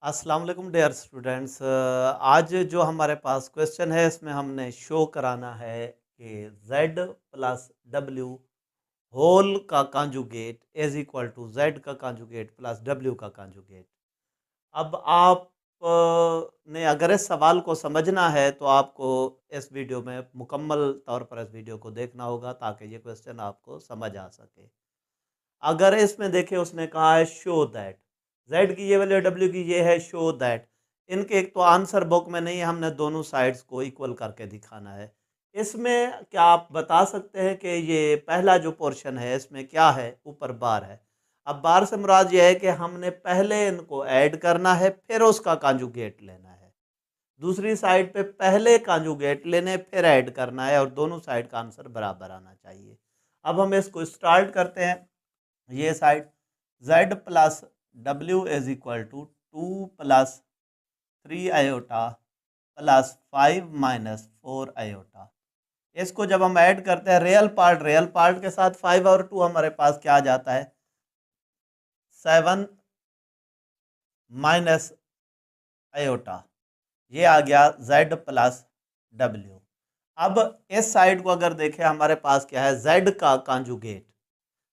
अस्सलाम वालेकुम dear students. आज जो हमारे पास क्वेश्चन है इसमें हमने शो कराना है कि z प्लस डब्ल्यू होल का conjugate is equal to z का कॉन्जुगेट प्लस w का कॉन्जुगेट। अब आप ने अगर इस सवाल को समझना है तो आपको इस वीडियो में मुकम्मल तौर पर इस वीडियो को देखना होगा ताकि ये क्वेश्चन आपको समझ आ सके। अगर इसमें देखें उसने कहा है शो दैट z की ये वैल्यू w की ये है, शो दैट इनके एक तो आंसर बुक में नहीं है, हमने दोनों साइड्स को इक्वल करके दिखाना है। इसमें क्या आप बता सकते हैं कि ये पहला जो पोर्शन है इसमें क्या है? ऊपर बार है। अब बार से मुराद ये है कि हमने पहले इनको ऐड करना है फिर उसका कॉन्जुगेट लेना है। दूसरी साइड पे पहले कॉन्जुगेट लेने फिर ऐड करना है और दोनों साइड का आंसर बराबर आना चाहिए। अब हम इसको स्टार्ट करते हैं। ये साइड z प्लस डब्ल्यू is equal to 2 + 3 iota plus 5 - 4 iota. इसको जब हम ऐड करते हैं रियल पार्ट के साथ 5 और 2 हमारे पास क्या आ जाता है 7 माइनस आयोटा। ये आ गया z प्लस डब्ल्यू। अब इस साइड को अगर देखें हमारे पास क्या है z का कॉन्जुगेट,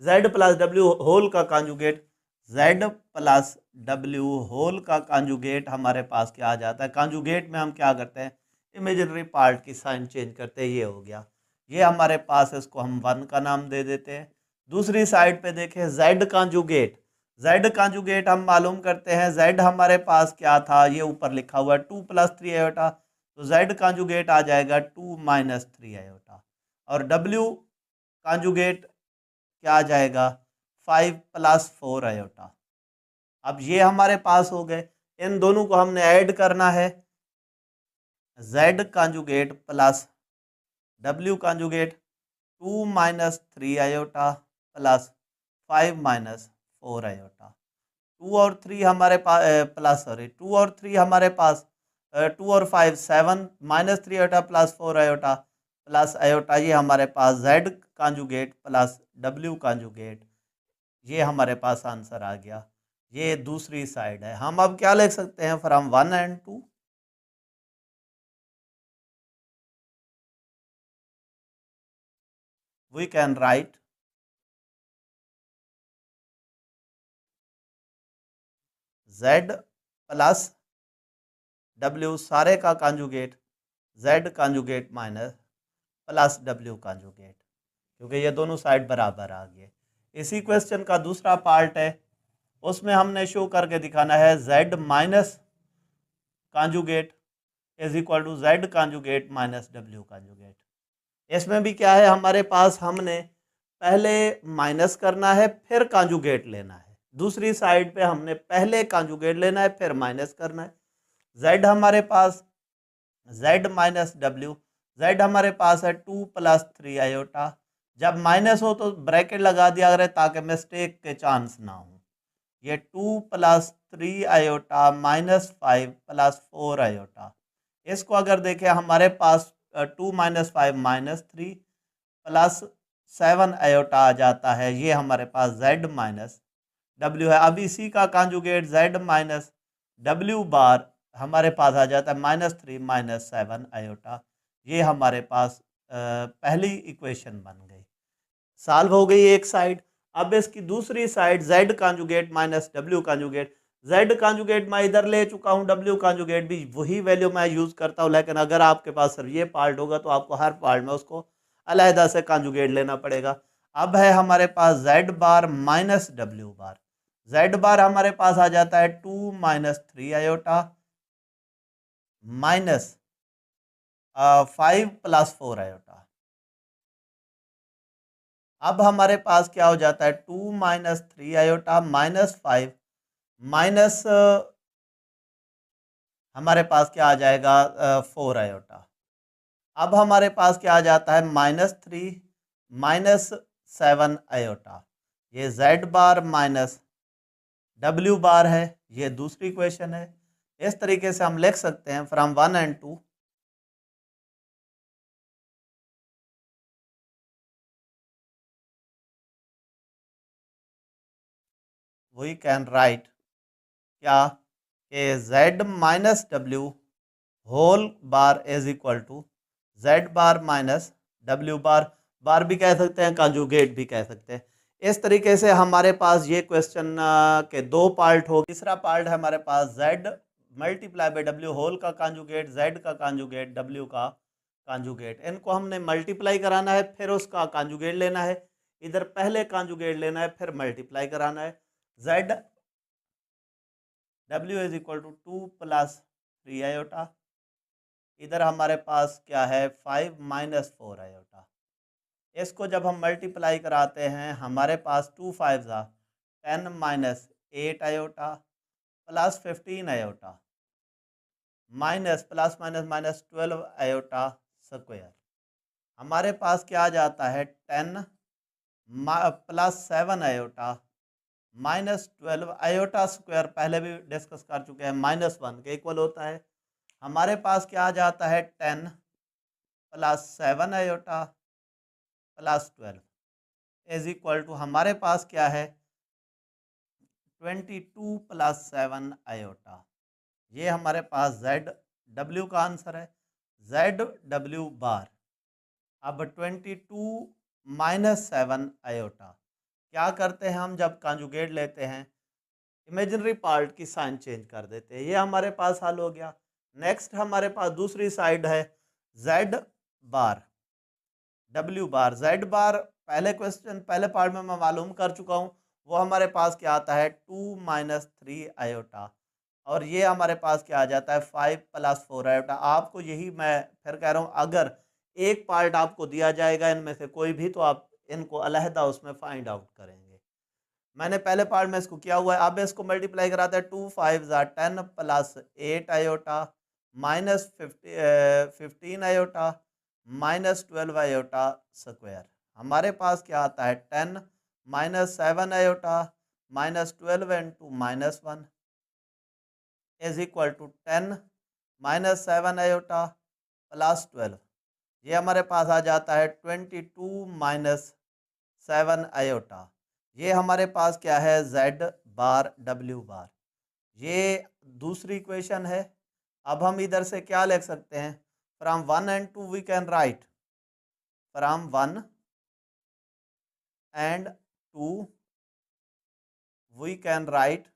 z प्लस डब्ल्यू होल का कॉन्जुगेट, z प्लस डब्ल्यू होल का कॉन्जुगेट हमारे पास क्या आ जाता है। कॉन्जुगेट में हम क्या करते हैं इमेजिनरी पार्ट की साइन चेंज करते हैं। ये हो गया, ये हमारे पास इसको हम 1 का नाम दे देते हैं। दूसरी साइड पे देखें z कॉन्जुगेट, z कॉन्जुगेट हम मालूम करते हैं z हमारे पास क्या था, ये ऊपर लिखा हुआ है 2 + 3 आयोटा, तो z कॉन्जुगेट आ जाएगा 2 - 3 आयोटा। और w कॉन्जुगेट क्या आ जाएगा 5 + 4 आयोटा। अब ये हमारे पास हो गए, इन दोनों को हमने ऐड करना है z conjugate plus w conjugate 2 - 3 iota plus 5 - 4 iota. 2 और 3 हमारे पास प्लस सॉरी 2 और 3 हमारे पास 2 और 5 7 - 3 iota plus 4 iota plus iota. ये हमारे पास z conjugate plus w conjugate, ये हमारे पास आंसर आ गया। ये दूसरी साइड है। हम अब क्या लिख सकते हैं from 1 and 2, we can write z plus w सारे का conjugate, z conjugate minus plus w conjugate, क्योंकि ये दोनों साइड बराबर आ गए। इसी क्वेश्चन का दूसरा पार्ट है, उसमें हमने शो करके दिखाना है z minus conjugate is equal to z conjugate minus w conjugate. इसमें भी क्या है हमारे पास, हमने पहले माइनस करना है फिर कॉन्जुगेट लेना है। दूसरी साइड पे हमने पहले कॉन्जुगेट लेना है फिर माइनस करना है। z हमारे पास z माइनस डब्ल्यू, z हमारे पास है 2 + 3 आयोटा। जब माइनस हो तो ब्रैकेट लगा दिया करें ताकि मिस्टेक के चांस ना हो। ये 2 + 3 आयोटा माइनस 5 + 4 आयोटा। इसको अगर देखें हमारे पास 2 - 5 -3 प्लस 7 आयोटा आ जाता है। ये हमारे पास z माइनस डब्ल्यू है। अब इसी का कॉन्जुगेट z माइनस डब्ल्यू बार हमारे पास आ जाता है -3 - 7 आयोटा। ये हमारे पास पहली इक्वेशन बन गई, सॉल्व हो गई एक साइड। अब इसकी दूसरी side z conjugate minus w conjugate, z conjugate मैं इधर ले चुका हूँ, w कॉन्जुगेट भी वही वैल्यू मैं यूज़ करता हूँ, लेकिन अगर आपके पास सिर्फ ये पार्ट होगा तो आपको हर पार्ट में उसको अलहदा से कॉन्जुगेट लेना पड़ेगा। अब है हमारे पास z बार माइनस w बार, z बार हमारे पास आ जाता है 2 - 3 आयोटा माइनस 5 + 4 आयोटा। अब हमारे पास क्या हो जाता है 2 - 3 आयोटा माइनस 5 माइनस हमारे पास क्या आ जाएगा 4 आयोटा। अब हमारे पास क्या आ जाता है -3 -7 आयोटा। ये z बार माइनस w बार है, ये दूसरी इक्वेशन है। इस तरीके से हम लिख सकते हैं from 1 and 2, we can write क्या कि Z minus W whole bar is equal to Z bar minus W bar, bar भी कह सकते हैं, कंजुगेट भी कह सकते हैं। इस तरीके से हमारे पास ये क्वेश्चन के दो पार्ट हो। तीसरा पार्ट है हमारे पास जेड मल्टीप्लाई बाय डब्ल्यू होल का कंजुगेट, जेड का कंजुगेट, डब्ल्यू का कंजुगेट। इनको हमने मल्टीप्लाई कराना है, फिर उसका कंजुगेट लेना है। इधर पहले कंजुगेट लेना है, फिर मल्टीप्लाई कराना है। जेड डब्ल्यू is equal to 2 plus 3 iota, इधर हमारे पास क्या है 5 माइनस 4 आयोटा। इसको जब हम मल्टीप्लाई कराते हैं हमारे पास 2 5 10 minus 8 iota plus 15 iota minus plus minus minus 12 iota square. हमारे पास क्या आ जाता है 10 plus 7 iota minus 12 iota square, पहले भी डिस्कस कर चुके हैं, -1 के इक्वल होता है। हमारे पास क्या आ जाता है 10 plus 7 iota plus 12 is equal to हमारे पास क्या है 22 प्लस 7 आयोटा। ये हमारे पास जेड डब्ल्यू का आंसर है। जेड डब्ल्यू बार। अब 22 माइनस 7 आयोटा क्या करते हैं हम जब कंजुगेट लेते हैं, इमेजिनरी पार्ट की साइन चेंज कर देते हैं। ये हमारे पास हल हो गया। नेक्स्ट हमारे पास दूसरी साइड है जेड बार डब्ल्यू बार। जेड बार पहले क्वेश्चन पहले पार्ट में मैं मालूम कर चुका हूँ, वो हमारे पास क्या आता है 2 माइनस 3 आयोटा, और ये हमारे पास क्या आ जाता है 5 प्लस 4 आयोटा। आपको यही मैं फिर कह रहा हूँ, अगर एक पार्ट आपको दिया जाएगा इनमें से कोई भी, तो आप इनको अलहदा उसमें फाइंड आउट करेंगे। मैंने पहले पार्ट में इसको किया हुआ है। अब इसको मल्टीप्लाई कराते हैं 2 5 10 plus 8 iota minus 15 iota minus 12 iota square. हमारे पास क्या आता है 10 minus 7 iota minus 12 into -1 is equal to 10 minus 7 iota plus 12। ये हमारे पास आ जाता है 22 माइनस 7 आयोटा। ये हमारे पास क्या है जेड बार डब्ल्यू बार। ये दूसरी इक्वेशन है। अब हम इधर से क्या लिख सकते हैं, from 1 and 2 we can write, from 1 and 2 we can write,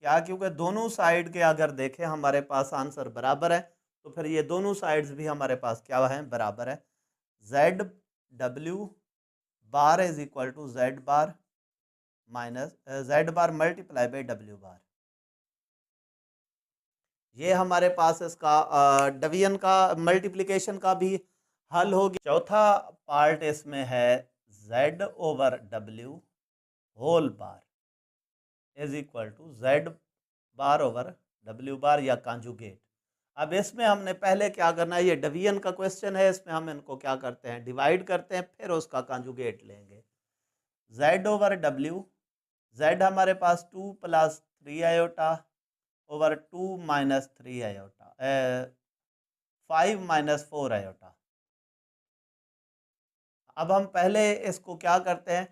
क्या, क्योंकि दोनों साइड के अगर देखें हमारे पास आंसर बराबर है, तो फिर ये दोनों साइड्स भी हमारे पास क्या है बराबर है। Z W bar is equal to Z bar minus Z bar multiply by W bar. ये हमारे पास इसका डिवीजन का मल्टीप्लिकेशन का भी हल हो गया। चौथा पार्ट इसमें है Z over W whole bar is equal to Z bar over W bar या कंजुगेट। अब इसमें हमने पहले क्या करना है, ये डिवीजन का क्वेश्चन है, इसमें हम इनको क्या करते हैं डिवाइड करते हैं, फिर उसका कंजुगेट लेंगे। जेड ओवर डब्ल्यू, जेड हमारे पास 2 plus 3 iota over 2 minus 3 iota 5 minus 4 iota. अब हम पहले इसको क्या करते हैं,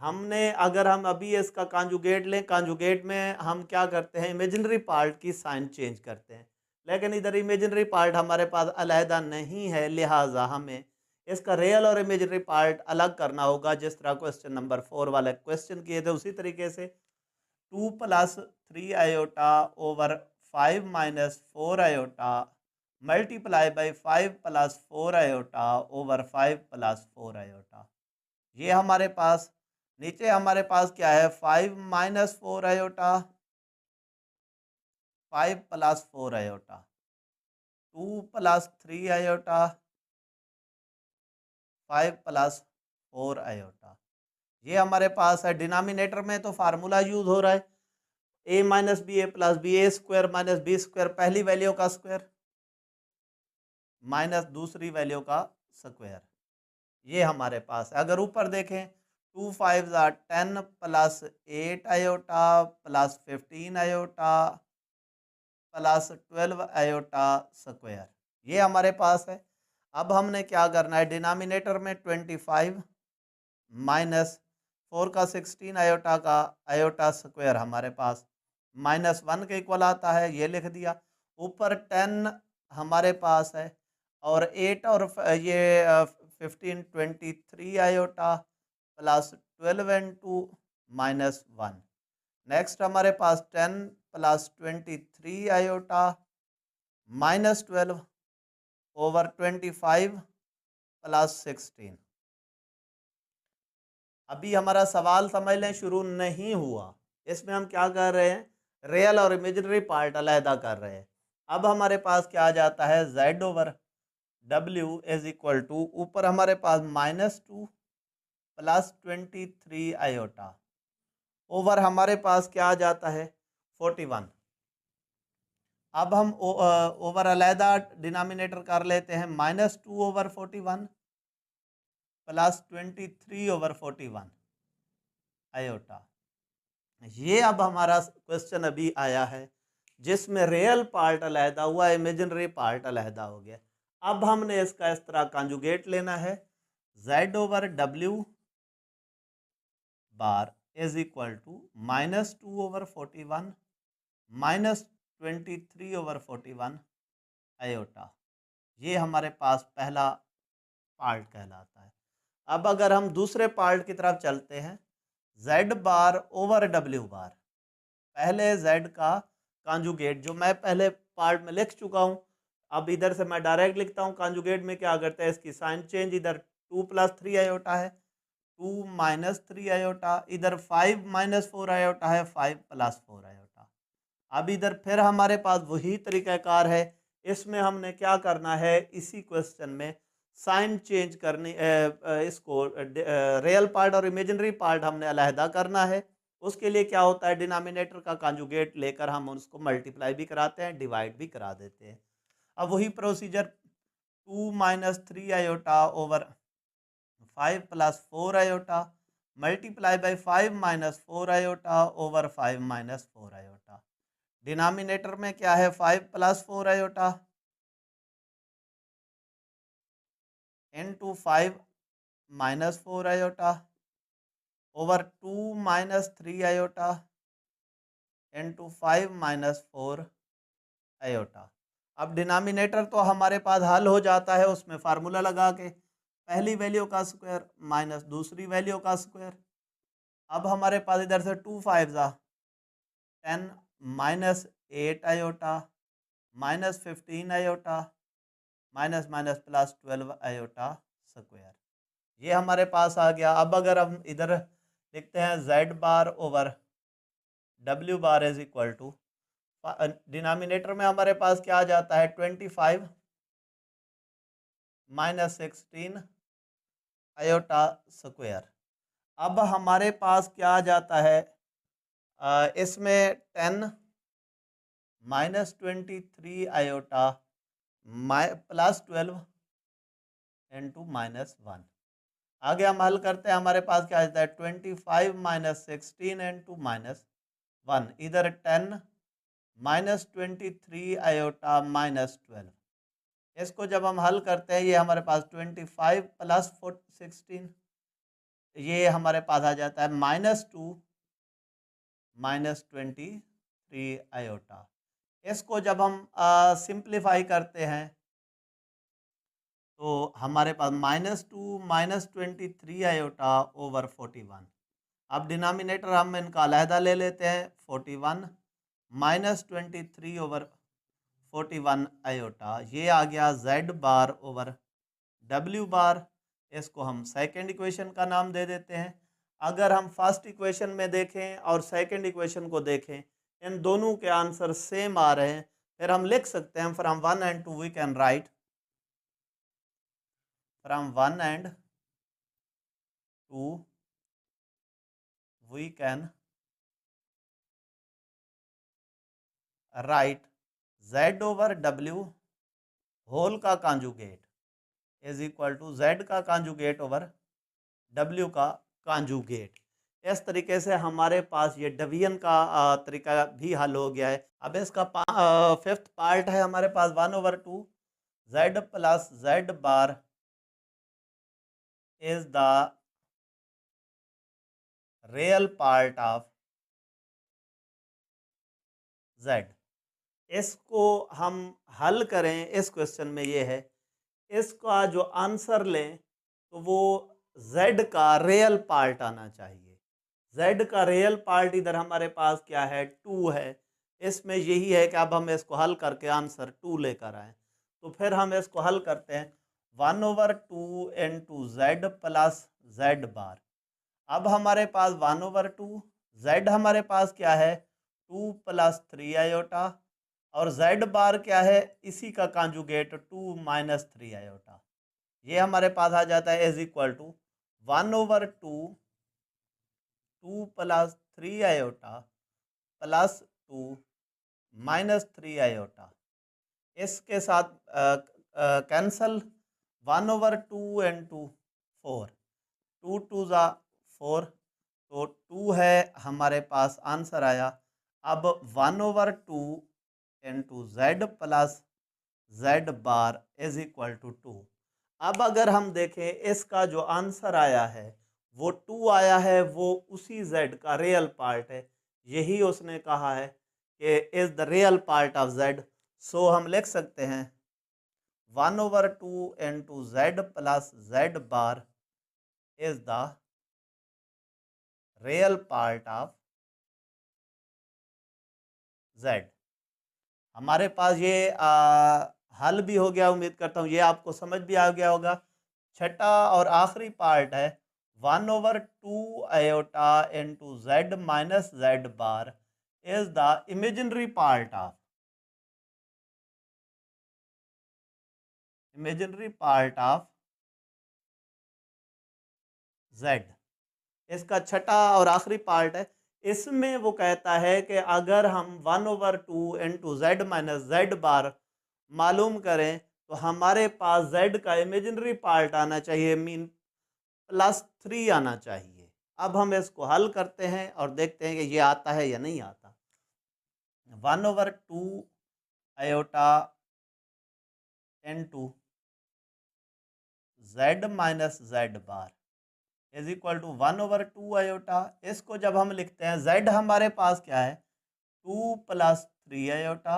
हमने अगर हम अभी इसका कंजुगेट लें, कंजुगेट में हम क्या करते हैं इमेजिनरी पार्ट की साइन चेंज करते हैं, लेकिन इधर इमेजिनरी पार्ट हमारे पास अलहदा नहीं है, लिहाजा हमें इसका रियल और इमेजिनरी पार्ट अलग करना होगा। जिस तरह क्वेश्चन नंबर 4 वाले क्वेश्चन किए थे उसी तरीके से 2 plus 3 iota over 5 minus 4 iota multiply by 5 plus 4 iota over 5 plus 4 iota. ये हमारे पास नीचे हमारे पास क्या है 5 minus 4 iota 5 plus 4 iota 2 plus 3 iota 5 plus 4 iota. ये हमारे पास है डिनोमिनेटर में, तो फार्मूला यूज हो रहा है ए माइनस बी ए प्लस बी, ए स्क्वायर माइनस बी स्क्वायर, पहली वैल्यू का स्क्वायर माइनस दूसरी वैल्यू का स्क्वायर। ये हमारे पास है। अगर ऊपर देखें 2 5 10 plus 8 iota plus 15 iota plus 12 iota square, ये हमारे पास है। अब हमने क्या करना है डिनोमिनेटर में 25 माइनस 4 का 16 आयोटा का आयोटा स्क्वायर हमारे पास -1 के इक्वल आता है, ये लिख दिया। ऊपर 10 हमारे पास है और 8 और ये 15 23 आयोटा प्लस 12 इंटू -1। नेक्स्ट हमारे पास 10 प्लस 23 आयोटा -12 ओवर 25 प्लस 16। अभी हमारा सवाल समझ लें शुरू नहीं हुआ, इसमें हम क्या कर रहे हैं, रियल और इमेजिनरी पार्ट अलहदा कर रहे हैं। अब हमारे पास क्या आ जाता है, z over w is equal to, ऊपर हमारे पास -2 प्लस 23 आयोटा ओवर हमारे पास क्या आ जाता है 41। अब हम ओवर अलहदा डिनोमिनेटर कर लेते हैं, -2 ओवर 41 प्लस 23 ओवर 41 आयोटा। ये अब हमारा क्वेश्चन अभी आया है जिसमें रियल पार्ट अलहदा हुआ, इमेजिनरी पार्ट अलहदा हो गया। अब हमने इसका इस तरह कॉन्जुगेट लेना है, z over w bar is equal to -2 over 41 -23 over 41 iota. ये हमारे पास पहला पार्ट कहलाता है। अब अगर हम दूसरे पार्ट की तरफ चलते हैं, z बार ओवर w बार, पहले z का कॉन्जुगेट जो मैं पहले पार्ट में लिख चुका हूं, अब इधर से मैं डायरेक्ट लिखता हूं। कॉन्जुगेट में क्या करते हैं, इसकी साइन चेंज, इधर 2 प्लस 3 आयोटा है 2 माइनस 3 आयोटा, इधर 5 माइनस 4 आयोटा है 5 प्लस 4 आयोटा। अब इधर फिर हमारे पास वही तरीकाकार है, इसमें हमने क्या करना है, इसी क्वेश्चन में साइन चेंज करनी, इसको रियल पार्ट और इमेजिनरी पार्ट हमने अलहदा करना है। उसके लिए क्या होता है, डिनोमिनेटर का कॉन्जुगेट लेकर हम उसको मल्टीप्लाई भी कराते हैं, डिवाइड भी करा देते हैं। अब वही procedure 2 minus 3 iota over 5 plus 4 iota multiply by 5 minus 4 iota over 5 minus 4 iota. Denominator में क्या है, 5 plus 4 iota into 5 minus 4 iota over 2 minus 3 iota into 5 minus 4 iota. अब डिनोमिनेटर तो हमारे पास हल हो जाता है उसमें फार्मूला लगा के, पहली वैल्यू का स्क्वायर माइनस दूसरी वैल्यू का स्क्वायर। अब हमारे पास इधर से 2 5 जा 10 minus 8 iota minus 15 iota minus minus plus 12 iota square. ये हमारे पास आ गया। अब अगर हम इधर लिखते हैं z bar over w bar is equal to, denominator में हमारे पास क्या आ जाता है 25 माइनस 16 आयोटा स्क्वायर। अब हमारे पास क्या आ जाता है, इसमें 10 माइनस 23 आयोटा प्लस 12 इंटू -1। आगे हम हल करते हैं, हमारे पास क्या आता है 25 माइनस 16 इंटू -1, इधर 10 माइनस 23 आयोटा -12। इसको जब हम हल करते हैं, ये हमारे पास 25 प्लस 16, ये हमारे पास आ जाता है -2 -23 आयोटा। इसको जब हम सिंप्लीफाई करते हैं तो हमारे पास -2 -23 आयोटा ओवर 41। अब डिनोमिनेटर हम इनका अलहदा ले लेते हैं, 41 -23 ओवर 41 आयोटा। ये आ गया z बार ओवर w बार। इसको हम सेकेंड इक्वेशन का नाम दे देते हैं। अगर हम फर्स्ट इक्वेशन में देखें और सेकेंड इक्वेशन को देखें, इन दोनों के आंसर सेम आ रहे हैं, फिर हम लिख सकते हैं from 1 and 2 we can write, from 1 and 2 we can write z over w whole का conjugate is equal to z का कॉन्जुगेट ओवर w का कॉन्जुगेट। इस तरीके से हमारे पास ये डिवीजन का तरीका भी हल हो गया है। अब इसका फिफ्थ पार्ट है हमारे पास 1/2 z plus z bar is the real part of z। इसको हम हल करें, इस क्वेश्चन में ये है, इसका जो आंसर लें तो वो z का रियल पार्ट आना चाहिए। z का रियल पार्ट इधर हमारे पास क्या है, 2 है। इसमें यही है कि अब हम इसको हल करके आंसर 2 लेकर आए। तो फिर हम इसको हल करते हैं, 1/2 इंटू जेड प्लस जेड बार। अब हमारे पास 1/2, जेड हमारे पास क्या है 2 प्लस 3 आयोटा, और जेड बार क्या है, इसी का कॉन्जुगेट 2 माइनस 3 आयोटा। ये हमारे पास आ जाता है is equal to 1/2 2 plus 3 iota plus 2 minus 3 iota. इसके साथ कैंसल, 1/2 इंटू 4, 2 2 ज़ा 4, तो 2 है हमारे पास आंसर आया। अब 1/2 into z plus z bar is equal to 2। अब अगर हम देखें इसका जो आंसर आया है वो 2 आया है, वो उसी z का रियल पार्ट है। यही उसने कहा है कि is the real part of z। सो हम लिख सकते हैं 1/2 into z plus z bar is the real part of z। हमारे पास ये हल भी हो गया, उम्मीद करता हूँ ये आपको समझ भी आ गया होगा। छठा और आखिरी पार्ट है 1/2 iota into z minus Z bar is the imaginary part of z। इसका छठा और आखिरी पार्ट है। इसमें वो कहता है कि अगर हम 1/2 इंटू जेड माइनस जेड बार मालूम करें तो हमारे पास z का इमेजिनरी पार्ट आना चाहिए, मीन +3 आना चाहिए। अब हम इसको हल करते हैं और देखते हैं कि ये आता है या नहीं आता। 1/2 iota into z minus Z bar is equal to 1/2 iota. इसको जब हम लिखते हैं, z हमारे पास क्या है 2 plus 3 iota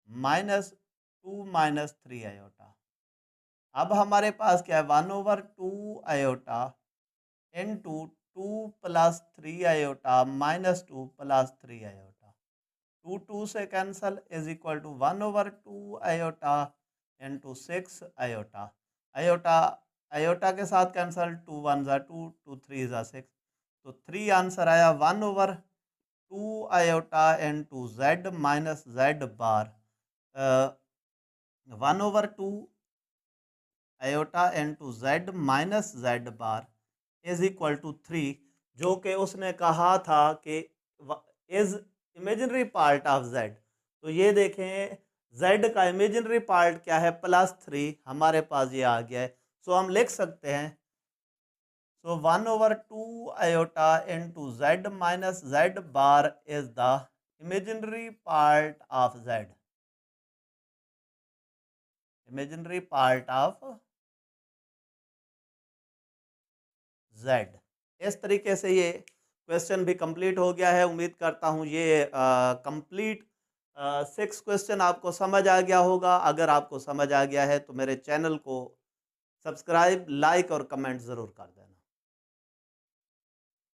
minus 2 minus 3 iota. अब हमारे पास क्या है 1/2 iota into 2 plus 3 iota minus 2 plus 3 iota. 2 2 से cancel is equal to 1/2 iota into 6 iota. Iota iota के साथ कैंसल, 2 1 ज़ा 2, 2 3 ज़ा 6, तो 3 आंसर आया 1/2 iota into z minus Z bar. 1/2 iota into z minus Z bar is equal to 3, जो कि उसने कहा था कि is imaginary part of z। तो ये देखें z का इमेजिनरी पार्ट क्या है +3, हमारे पास ये आ गया है। सो हम लिख सकते हैं, सो 1/2 iota into z minus Z bar is the imaginary part of z। Imaginary part of z। इस तरीके से ये क्वेश्चन भी कंप्लीट हो गया है। उम्मीद करता हूँ ये कंप्लीट 6 क्वेश्चन आपको समझ आ गया होगा। अगर आपको समझ आ गया है तो मेरे चैनल को सब्सक्राइब, लाइक और कमेंट ज़रूर कर देना।